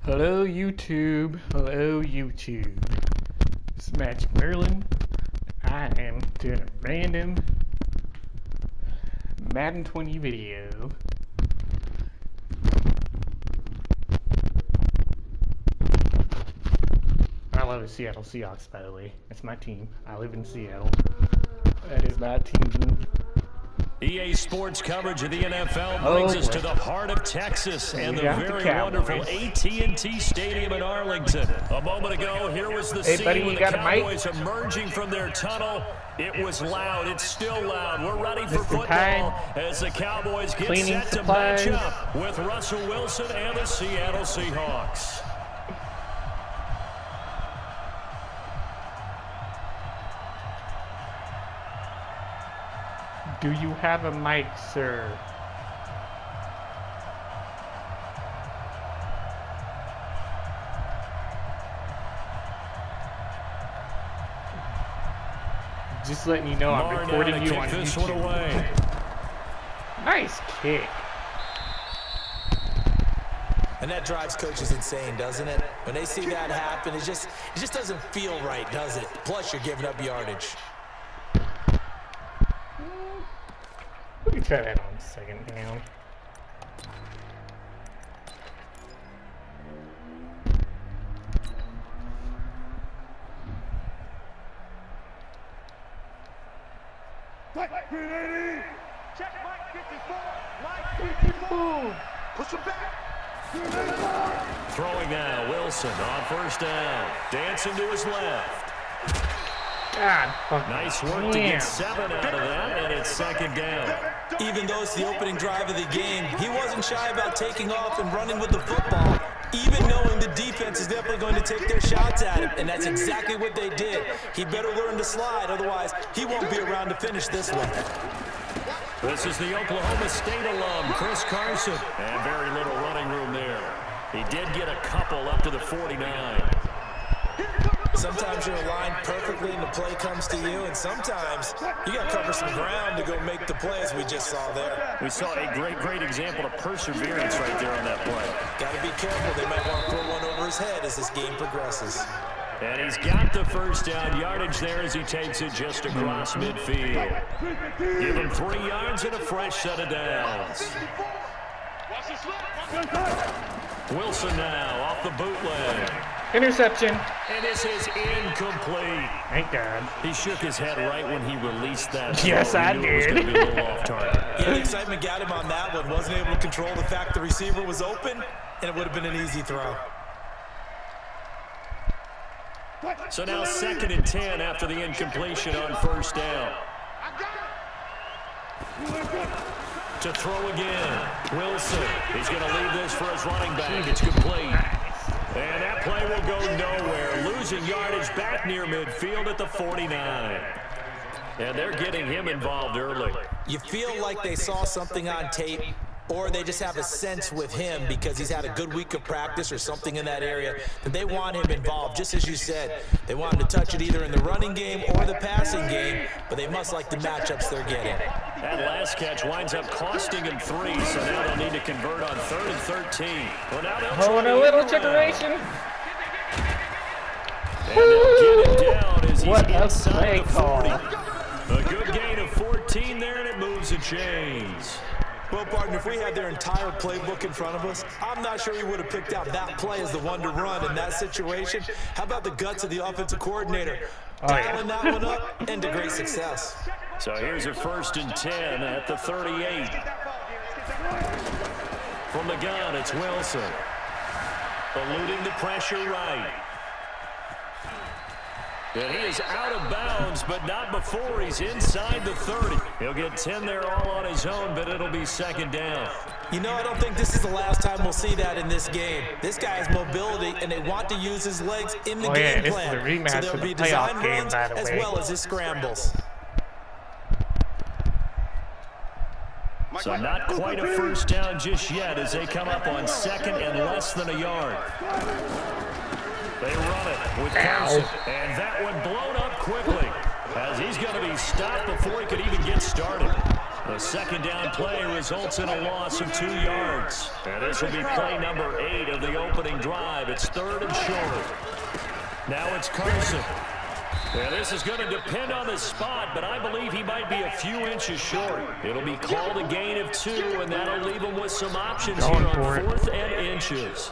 Hello YouTube, hello YouTube. This is Magic Merlin. I am doing a random Madden 20 video. I love the Seattle Seahawks, by the way. That's my team. I live in Seattle. That is my team. EA Sports coverage of the NFL brings us to the heart of Texas and the very wonderful AT&T Stadium in Arlington. A moment ago, here was the scene with the Cowboys emerging from their tunnel. It was loud. It's still loud. We're ready for football as the Cowboys get set to match up with Russell Wilson and the Seattle Seahawks. Do you have a mic, sir? Just letting you know I'm recording you on YouTube. Nice kick. And that drives coaches insane, doesn't it? When they see that happen, it just doesn't feel right, does it? Plus, you're giving up yardage. We can try that on second down. Check Mike 54. Mike 54. Push him back. Throwing now, Wilson on first down. Dancing to his left. God, nice work to get 7 out of that, and it's second down. Even though it's the opening drive of the game, he wasn't shy about taking off and running with the football, even knowing the defense is definitely going to take their shots at him, and that's exactly what they did. He better learn to slide, otherwise he won't be around to finish this one. This is the Oklahoma State alum, Chris Carson, and very little running room there. He did get a couple up to the 49. Sometimes you're aligned perfectly and the play comes to you, and sometimes you got to cover some ground to go make the play, as we just saw there. We saw a great example of perseverance right there on that play. Got to be careful. They might want to throw one over his head as this game progresses. And he's got the first down yardage there as he takes it just across midfield. Give him 3 yards and a fresh set of downs. Wilson now off the bootleg. Interception. And this is incomplete. Thank God. He shook his head right when he released that. Yes, I did. It was going to be a little off target. Yeah, the excitement got him on that one. Wasn't able to control the fact the receiver was open, and it would have been an easy throw. So now 2nd and 10 after the incompletion on first down. To throw again. Wilson. He's going to leave this for his running back. It's complete. And that play will go nowhere. Losing yardage back near midfield at the 49. And they're getting him involved early. You feel like they saw something on tape, or they just have a sense with him because he's had a good week of practice or something in that area, that they want him involved, just as you said. They want him to touch it either in the running game or the passing game, but they must like the matchups they're getting. That last catch winds up costing him 3, so now they'll need to convert on 3rd and 13. Well, now oh, and a little checkeration. And they'll get him down as he's inside the 40. Call. A good gain of 14 there, and it moves the chains. Well, partner, if we had their entire playbook in front of us, I'm not sure we would have picked out that play as the one to run in that situation. How about the guts of the offensive coordinator? Dialing that one up into great success. So here's a 1st and 10 at the 38. From the gun, it's Wilson. Eluding the pressure right. And he is out of bounds, but not before he's inside the 30. He'll get 10 there all on his own, but it'll be 2nd down. You know, I don't think this is the last time we'll see that in this game. This guy has mobility, and they want to use his legs in the game plan. This is the rematch so there'll be design runs as well as his scrambles. So not quite a first down just yet as they come up on 2nd and less than a yard. They run it with Carson, and that one blown up quickly as he's going to be stopped before he could even get started. The second down play results in a loss of 2 yards. And this will be play number 8 of the opening drive. It's 3rd and short. Now it's Carson. And this is going to depend on the spot, but I believe he might be a few inches short. It'll be called a gain of 2, and that'll leave him with some options here on 4th and inches.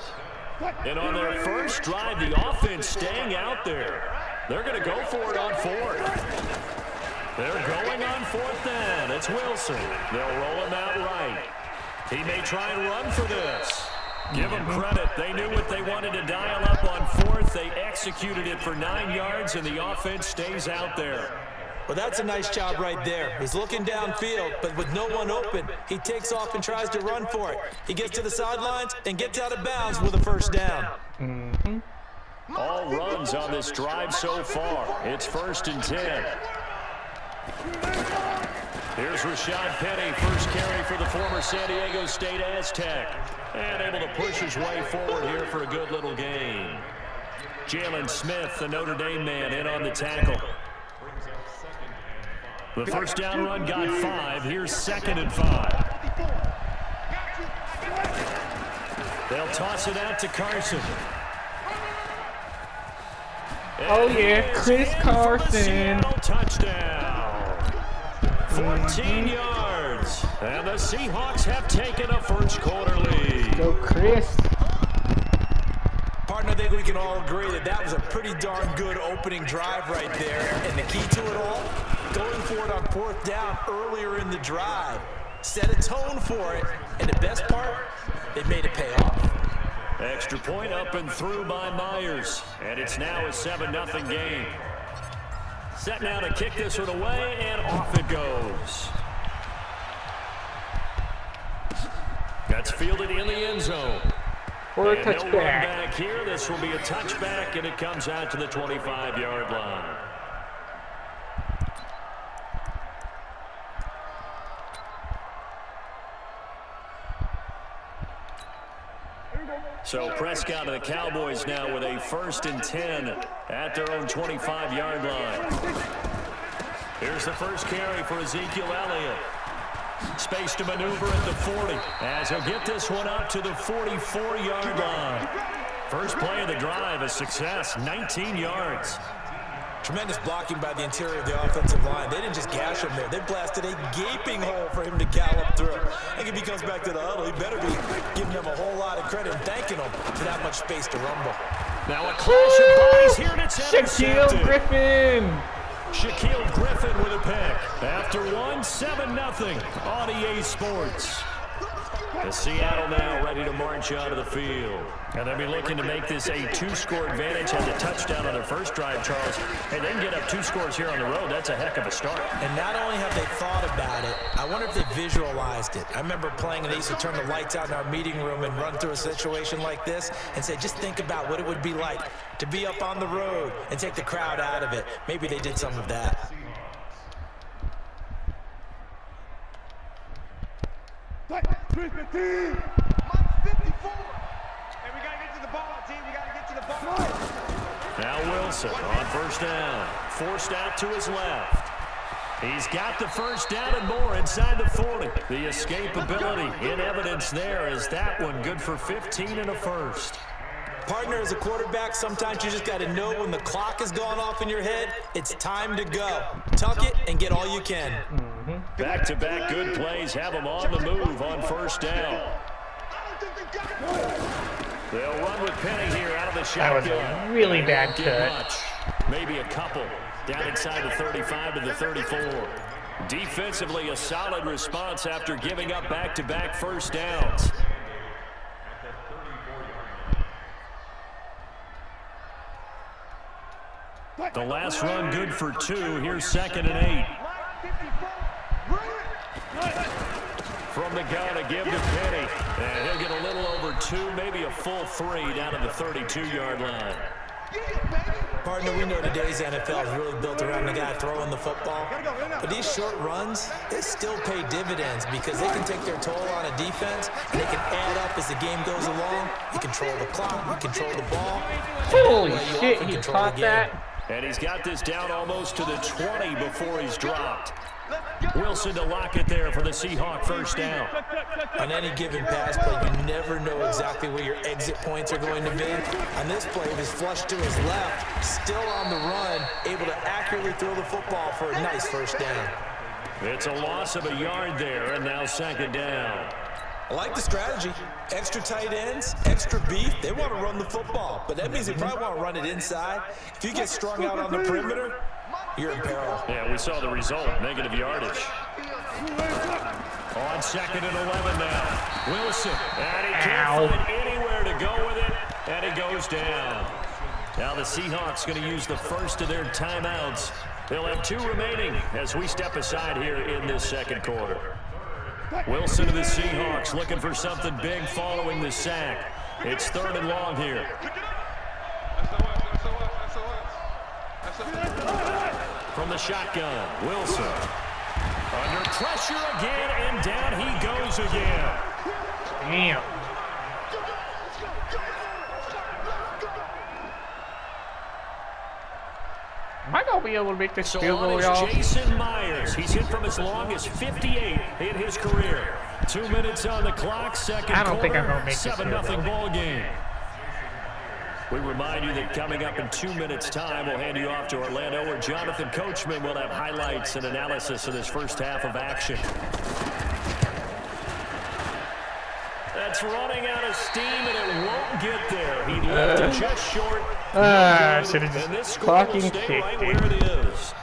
And on their first drive, the offense staying out there. They're going to go for it on 4th. They're going on 4th down. It's Wilson. They'll roll him out right. He may try and run for this. Give them credit. They knew what they wanted to dial up on 4th. They executed it for 9 yards, and the offense stays out there. Well, that's a nice job right there. He's looking downfield, but with no one open, he takes off and tries to run for it. He gets to the sidelines and gets out of bounds with a first down. All runs on this drive so far. It's 1st and 10. Here's Rashad Penny, first carry for the former San Diego State Aztec. And able to push his way forward here for a good little gain. Jalen Smith, the Notre Dame man, in on the tackle. The first down run got 5. Here's 2nd and 5. They'll toss it out to Carson. Oh yeah, Chris Carson. Touchdown. 14 yards. And the Seahawks have taken a first quarter lead. Go Chris. Partner, I think we can all agree that that was a pretty darn good opening drive right there. And the key to it all, going for it on 4th down earlier in the drive. Set a tone for it. And the best part, they made it pay off. Extra point up and through by Myers. And it's now a 7-0 game. Set now to kick this one away, and off it goes. That's fielded in the end zone. Or a and touchback. No run back here. This will be a touchback, and it comes out to the 25-yard line. So Prescott and the Cowboys now with a 1st and 10 at their own 25-yard line. Here's the first carry for Ezekiel Elliott. Space to maneuver at the 40 as he'll get this one up to the 44-yard line. First play of the drive, a success, 19 yards. Tremendous blocking by the interior of the offensive line. They didn't just gash him there. They blasted a gaping hole for him to gallop through. I think if he comes back to the huddle, he better be giving them a whole lot of credit and thanking them for that much space to rumble. Now a clash of bodies here, and it's intercepted. Shaquille Griffin. Shaquille Griffin with a pick. After 7-0 on EA Sports. The Seattle now ready to march out of the field. And they'll be looking to make this a 2-score advantage. Had the touchdown on their first drive, Charles, and then get up 2 scores here on the road. That's a heck of a start. And not only have they thought about it, I wonder if they visualized it. I remember playing, and they used to turn the lights out in our meeting room and run through a situation like this and say, just think about what it would be like to be up on the road and take the crowd out of it. Maybe they did some of that. Now Wilson on first down. Forced out to his left. He's got the first down and more inside the 40. The escapability in evidence there is that one good for 15 and a first. Partner, as a quarterback, sometimes you just got to know when the clock has gone off in your head, it's time to go. Tuck it and get all you can. Back-to-back good plays have them on the move on first down. They'll run with Penny here out of the shotgun. That was a really bad cut. Maybe a couple. Down inside the 35 to the 34. Defensively, a solid response after giving up back-to-back first downs. The last run good for 2. Here's 2nd and 8. From the gun to give to Penny. And he'll get a little over 2, maybe a full 3 down to the 32-yard line. Partner, we know today's NFL is really built around the guy throwing the football. But these short runs, they still pay dividends because they can take their toll on a defense and they can add up as the game goes along. You control the clock, you control the ball. Holy shit, he caught that. And he's got this down almost to the 20 before he's dropped. Wilson to lock it there for the Seahawk first down. On any given pass play, you never know exactly where your exit points are going to be. On this play, it was flushed to his left, still on the run, able to accurately throw the football for a nice first down. It's a loss of a yard there, and now second down. I like the strategy. Extra tight ends, extra beef. They want to run the football, but that means they probably want to run it inside. If you get strung out on the perimeter, you're in peril. Yeah, we saw the result, negative yardage. On second and 11 now. Wilson, and he can't find anywhere to go with it, and he goes down. Now the Seahawks going to use the first of their timeouts. They'll have 2 remaining as we step aside here in this second quarter. Wilson to the Seahawks looking for something big following the sack. It's 3rd and long here. From the shotgun, Wilson. Under pressure again, and down he goes again. Damn. Am I going to be able to make this field goal, y'all? Jason Myers. He's hit from as long as 58 in his career. 2 minutes on the clock, second quarter. I don't think I'm going to make this 7-0 ball game. We remind you that coming up in 2 minutes' time, we'll hand you off to Orlando, where Jonathan Coachman will have highlights and analysis of this first half of action. That's running out of steam, and it won't get there. He left it just short. Should have and this just score will fucking stay kicked right it. where it is.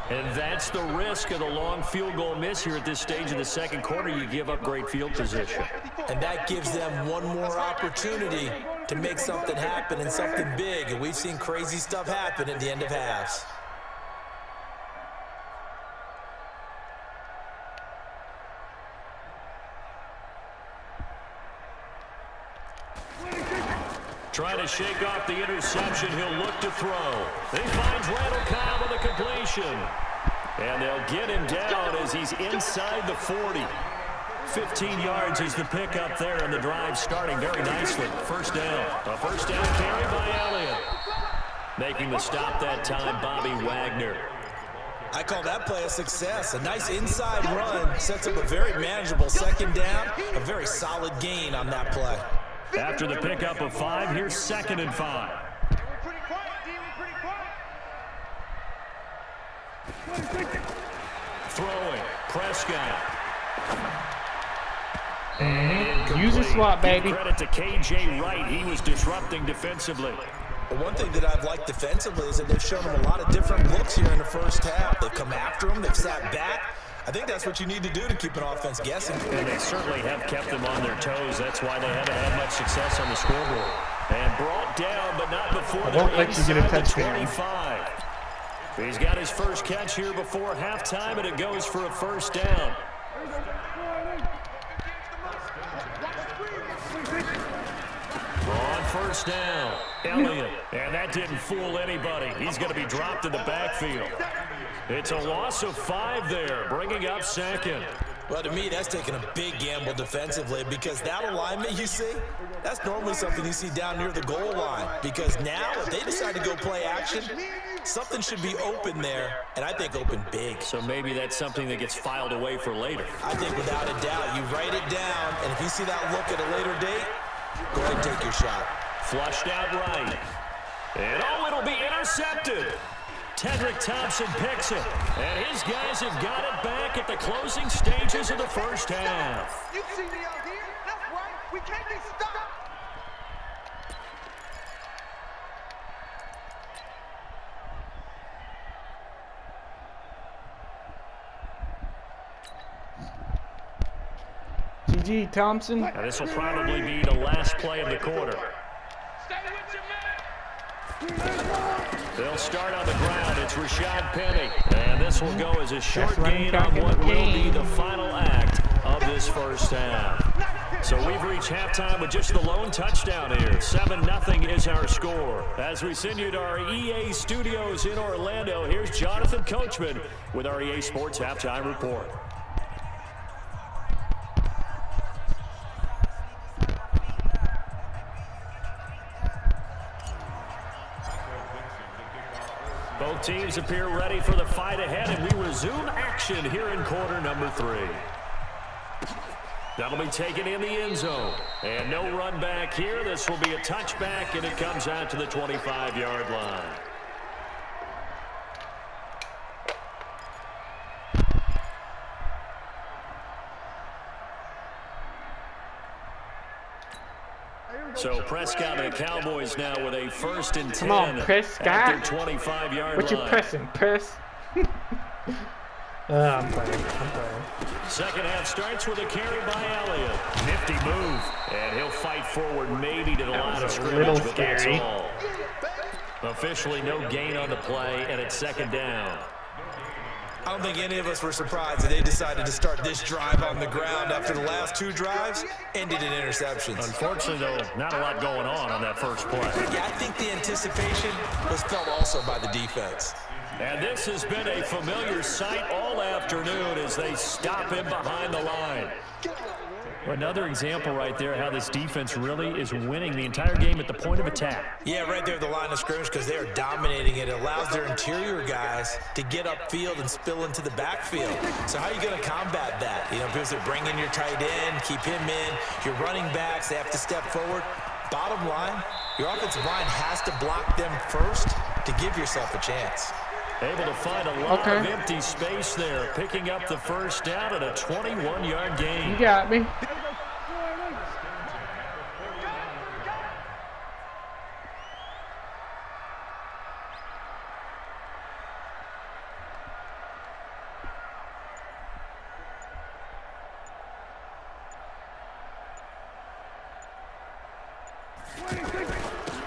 And that's the risk of the long field goal miss here at this stage of the second quarter. You give up great field position. And that gives them one more opportunity to make something happen and something big. And we've seen crazy stuff happen at the end of halves. Trying to shake off the interception. He'll look to throw. He finds Randall Cobb with a completion. And they'll get him down as he's inside the 40. 15 yards is the pickup there, and the drive starting very nicely. First down. A first down carry by Elliott. Making the stop that time, Bobby Wagner. I call that play a success. A nice inside run sets up a very manageable second down. A very solid gain on that play. After the pickup of 5, here's 2nd and 5. Throwing, Prescott. Use a swap, baby. Credit to KJ Wright. He was disrupting defensively. But one thing that I've liked defensively is that they've shown them a lot of different looks here in the first half. They've come after them. They've sat back. I think that's what you need to do to keep an offense guessing. And they certainly have kept them on their toes. That's why they haven't had much success on the scoreboard. And brought down, but not before I won't let you get a touchdown. 25. He's got his first catch here before halftime, and it goes for a first down. On first down, Elliott. And that didn't fool anybody. He's going to be dropped in the backfield. It's a loss of 5 there, bringing up 2nd. Well, to me, that's taking a big gamble defensively because that alignment you see, that's normally something you see down near the goal line. Because now, if they decide to go play action, something should be open there, and I think open big. So maybe that's something that gets filed away for later. I think without a doubt, you write it down, and if you see that look at a later date, go ahead and take your shot. Flushed out right. And it'll be intercepted. Tedrick Thompson picks it, and his guys have got it back at the closing stages of the first half. You see me out here? That's right. We can't be stopped. GG Thompson. Now this will probably be the last play of the quarter. Stay with your man. They'll start on the ground. It's Rashad Penny. And this will go as a short running gain back on in what the will be game. the final act of this first half. So we've reached halftime with just the lone touchdown here. 7-0 is our score. As we send you to our EA studios in Orlando, here's Jonathan Coachman with our EA Sports Halftime Report. Both teams appear ready for the fight ahead, and we resume action here in quarter number 3. That'll be taken in the end zone. And no run back here. This will be a touchback, and it comes out to the 25-yard line. So Prescott and the Cowboys now with a 1st and 10 Come on, Prescott. at their 25-yard line. What you pressing, Press? I'm playing. Second half starts with a carry by Elliott. Nifty move. And he'll fight forward maybe to the line of scrimmage, but that's all. Officially no gain on the play, and it's 2nd down. I don't think any of us were surprised that they decided to start this drive on the ground after the last 2 drives ended in interceptions. Unfortunately, though, not a lot going on that first play. Yeah, I think the anticipation was felt also by the defense. And this has been a familiar sight all afternoon as they stop him behind the line. Another example right there how this defense really is winning the entire game at the point of attack. Yeah, right there at the line of scrimmage because they are dominating it. It allows their interior guys to get upfield and spill into the backfield. So how are you going to combat that? You know, because they bring in your tight end, keep him in. Your running backs, they have to step forward. Bottom line, your offensive line has to block them first to give yourself a chance. Able to find a lot of empty space there, picking up the 1st down at a 21-yard gain. You got me.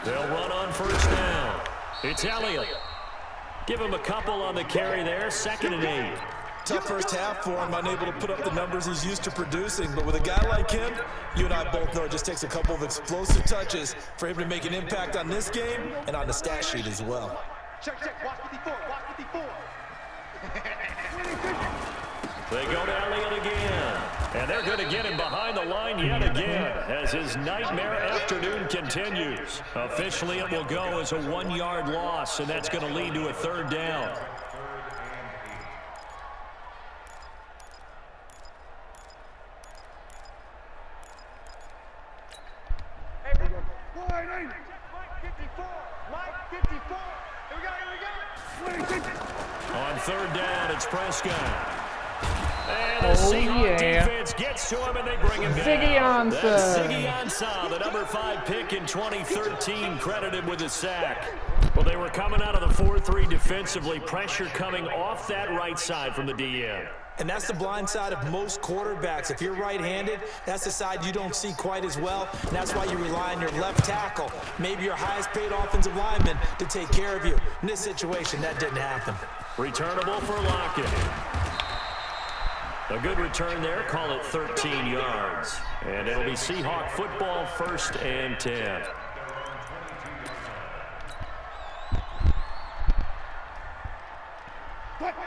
They'll run on 1st down. It's Elliott. Give him a couple on the carry there, 2nd and 8. Tough first half for him, unable to put up the numbers he's used to producing. But with a guy like him, you and I both know it just takes a couple of explosive touches for him to make an impact on this game and on the stat sheet as well. Check, watch 54, watch 54. They go to Elliott again. And they're going to get him behind the line yet again as his nightmare afternoon continues. Officially, it will go as a 1-yard loss, and that's going to lead to a 3rd down. Hey, Mike 54, Mike 54. Here we go. On 3rd down, it's Prescott. And the Seahawks defense gets to him, and they bring him down. Ziggy Ansah. That's Ziggy Ansah, the number 5 pick in 2013, credited with a sack. Well, they were coming out of the 4-3 defensively, pressure coming off that right side from the DM. And that's the blind side of most quarterbacks. If you're right-handed, that's the side you don't see quite as well, and that's why you rely on your left tackle, maybe your highest-paid offensive lineman, to take care of you. In this situation, that didn't happen. Returnable for Lockett. A good return there, call it 13 yards. And it'll be Seahawk football, 1st and 10.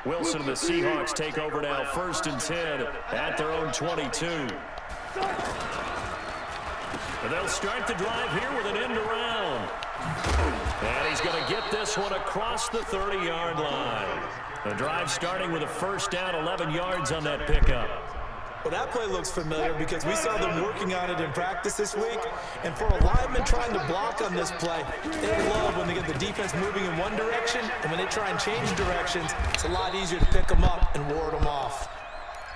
Wilson and the Seahawks take over now, 1st and 10 at their own 22. And they'll start the drive here with an end around. And he's going to get this one across the 30-yard line. The drive starting with a 1st down, 11 yards on that pickup. Well, that play looks familiar because we saw them working on it in practice this week. And for a lineman trying to block on this play, they love when they get the defense moving in one direction, and when they try and change directions, it's a lot easier to pick them up and ward them off.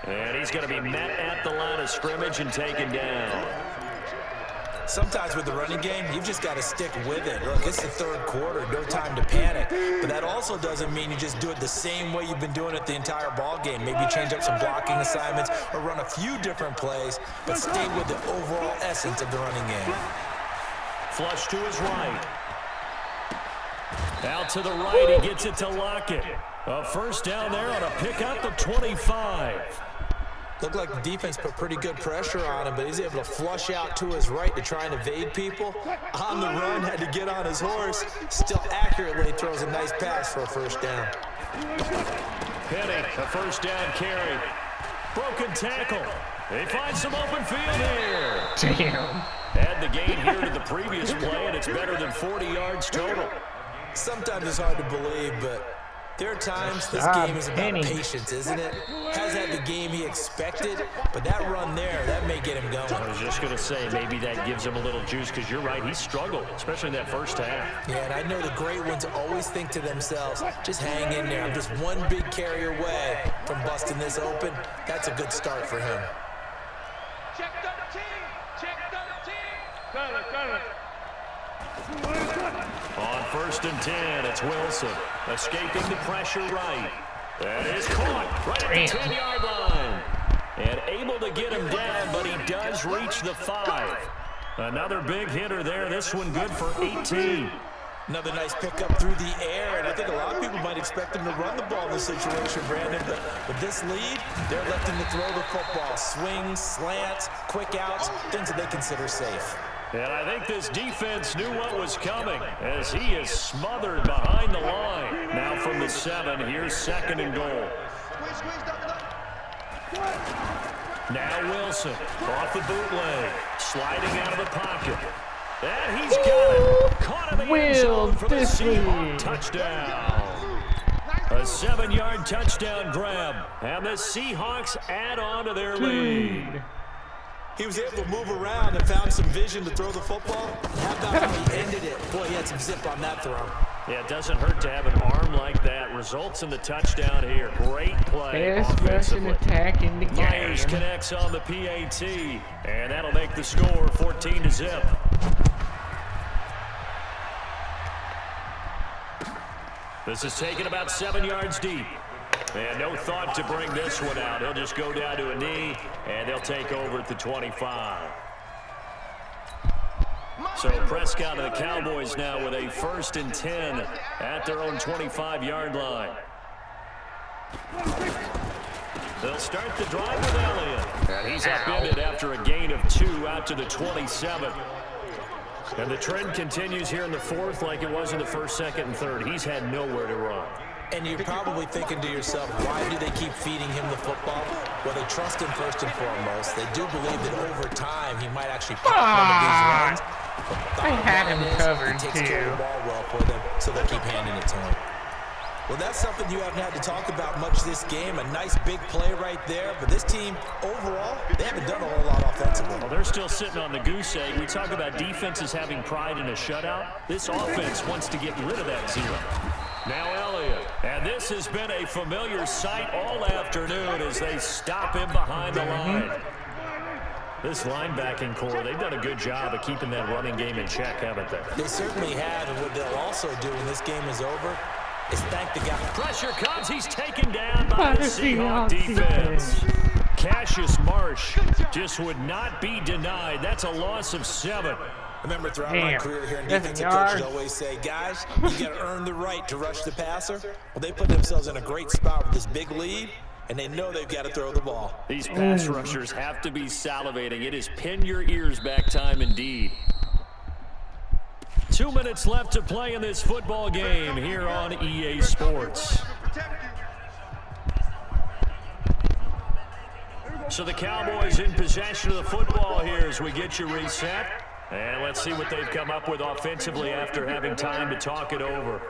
And he's going to be met at the line of scrimmage and taken down. Sometimes with the running game, you've just got to stick with it. Look, it's the 3rd quarter, no time to panic. But that also doesn't mean you just do it the same way you've been doing it the entire ball game. Maybe change up some blocking assignments or run a few different plays, but stay with the overall essence of the running game. Flush to his right. Out to the right, he gets it to Lockett. A 1st down there on a pickup of 25. Looked like the defense put pretty good pressure on him, but he's able to flush out to his right to try and evade people. On the run, had to get on his horse. Still accurately throws a nice pass for a 1st down. Penny, a 1st down carry. Broken tackle. They find some open field here. Damn. Add the gain here to the previous play, and it's better than 40 yards total. Sometimes it's hard to believe, but there are times this game is about patience, isn't it? Hasn't had the game he expected, but that run there, that may get him going. I was just going to say, maybe that gives him a little juice, because you're right, he struggled, especially in that first half. Yeah, and I know the great ones always think to themselves, just hang in there. I'm just one big carry away from busting this open. That's a good start for him. Check 13. Check 13. Got it. On 1st and 10, it's Wilson, escaping the pressure right. That is caught right at the 10-yard line. And able to get him down, but he does reach the 5. Another big hitter there, this one good for 18. Another nice pickup through the air, and I think a lot of people might expect him to run the ball in this situation, Brandon, but with this lead, they're electing to throw the football. Swings, slants, quick outs, things that they consider safe. And I think this defense knew what was coming as he is smothered behind the line. Now from the 7, here's 2nd and goal. Now Wilson off the bootleg, sliding out of the pocket. And he's got it. Caught in the end zone for the Seahawks touchdown. A 7-yard touchdown grab. And the Seahawks add on to their lead. He was able to move around and found some vision to throw the football. How about how he ended it? Boy, he had some zip on that throw. Yeah, it doesn't hurt to have an arm like that. Results in the touchdown here. Great play offensively. Attack in the game. Myers connects on the PAT, and that'll make the score 14-0. This is taken about 7 yards deep. And no thought to bring this one out. He'll just go down to a knee, and they'll take over at the 25. So Prescott and the Cowboys now with a 1st and 10 at their own 25-yard line. They'll start the drive with Elliott. And he's upended after a gain of 2 out to the 27. And the trend continues here in the 4th like it was in the 1st, 2nd, and 3rd. He's had nowhere to run. And you're probably thinking to yourself, why do they keep feeding him the football? Well, they trust him first and foremost. They do believe that over time he might actually pop one of these runs. I had him covered too. He takes care of the ball well for them, so they'll keep handing it to him. Well, that's something you haven't had to talk about much this game. A nice big play right there. But this team, overall, they haven't done a whole lot offensively. Well, they're still sitting on the goose egg. We talk about defenses having pride in a shutout. This offense wants to get rid of that 0. Now Elliott, and this has been a familiar sight all afternoon as they stop him behind the line. This linebacking core, they've done a good job of keeping that running game in check, haven't they? They certainly have, and what they'll also do when this game is over is thank the guy. Pressure comes, he's taken down by the Seahawks defense. Cassius Marsh just would not be denied. That's a loss of 7. I remember throughout my career here in defensive coaches always say, guys, you got to earn the right to rush the passer. Well, they put themselves in a great spot with this big lead, and they know they've got to throw the ball. These pass rushers have to be salivating. It is pin your ears back time indeed. 2 minutes left to play in this football game here on EA Sports. So the Cowboys in possession of the football here as we get you reset. And let's see what they've come up with offensively after having time to talk it over.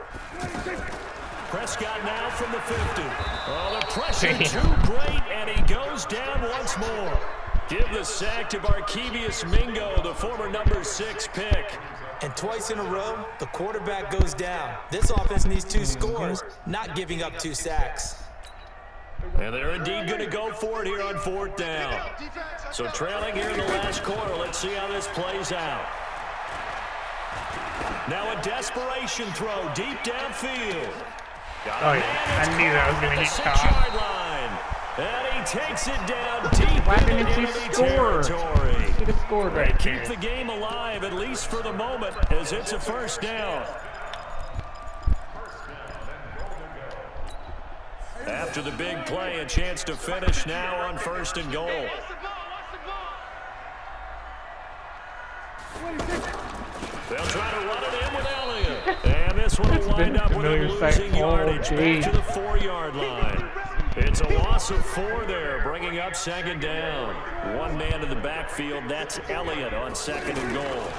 Prescott now from the 50. Oh, the pressure too great, and he goes down once more. Give the sack to Barkevius Mingo, the former number 6 pick. And twice in a row, the quarterback goes down. This offense needs 2 scores, not giving up 2 sacks. And they're indeed going to go for it here on 4th down. So trailing here in the last quarter. Let's see how this plays out. Now a desperation throw deep downfield. I knew that was going to get the 6-yard caught. line. And he takes it down deep into enemy territory. Could have scored right Keep there. the game alive, at least for the moment, as it's a 1st down. After the big play, a chance to finish now on 1st and goal. They'll try to run it in with Elliott. And this one will wind up with a losing yardage back to the 4-yard line. It's a loss of 4 there, bringing up 2nd down. One man in the backfield, that's Elliott on 2nd and goal.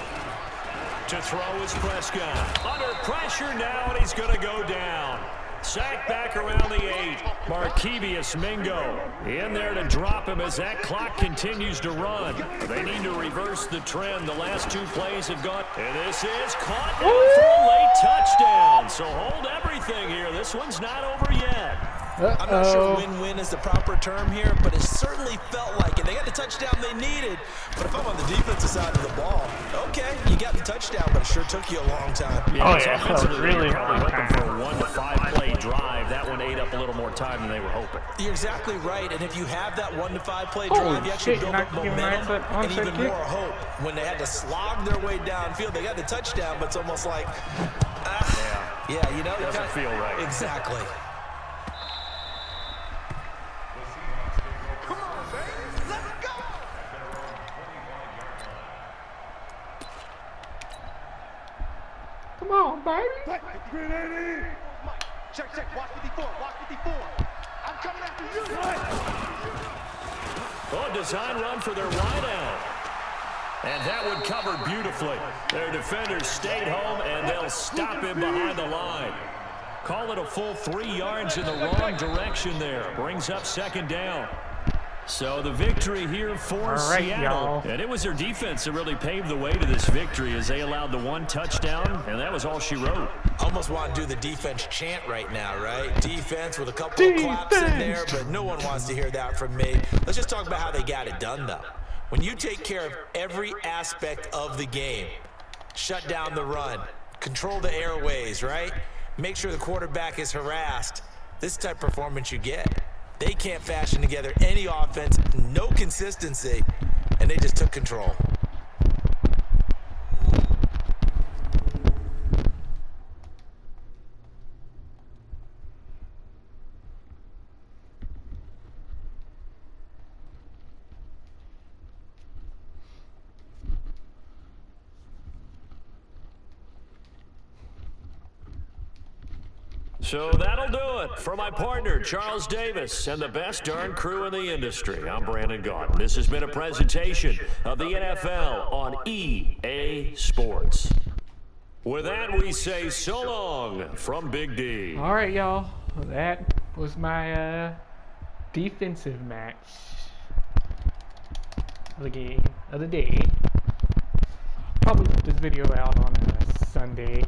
To throw is Prescott. Under pressure now, and he's going to go down. Sacked back around the 8. Markevius Mingo in there to drop him as that clock continues to run. They need to reverse the trend. The last 2 plays have gone. And this is caught down for a late touchdown. So hold everything here. This one's not over yet. I'm not sure win-win is the proper term here, but it certainly felt like it. They got the touchdown they needed, but if I'm on the defensive side of the ball, okay, you got the touchdown, but it sure took you a long time. Yeah, that was really hoping for a 1 to 5 play drive. That one ate up a little more time than they were hoping. You're exactly right, and if you have that 1 to 5 play drive, you actually build up momentum and even more hope. When they had to slog their way downfield, they got the touchdown, but it's almost like, yeah, you know, it doesn't feel right. Exactly. Come on, baby. Mike, check, watch 54, watch 54. I'm coming after you. Oh, design run for their wideout. And that one covered beautifully. Their defenders stayed home, and they'll stop him behind the line. Call it a full 3 yards in the wrong direction there. Brings up 2nd down. So the victory here for Seattle. And it was their defense that really paved the way to this victory as they allowed the 1 touchdown, and that was all she wrote. Almost want to do the defense chant right now, right? Defense with a couple of claps in there, but no one wants to hear that from me. Let's just talk about how they got it done, though. When you take care of every aspect of the game, shut down the run, control the airways, right? Make sure the quarterback is harassed. This type of performance you get. They can't fashion together any offense, no consistency, and they just took control. So that'll do it for my partner, Charles Davis, and the best darn crew in the industry. I'm Brandon Gaunt. This has been a presentation of the NFL on EA Sports. With that, we say so long from Big D. All right, y'all. That was my defensive match of the game of the day. Probably put this video out on a Sunday.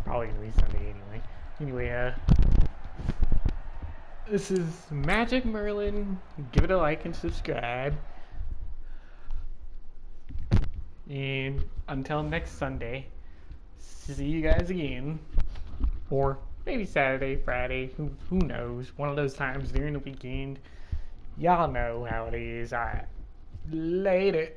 Probably gonna be Sunday anyway. Anyway, this is Magic Merlin. Give it a like and subscribe. And until next Sunday, see you guys again. Or maybe Saturday, Friday, who knows? One of those times during the weekend. Y'all know how it is. Alright, later.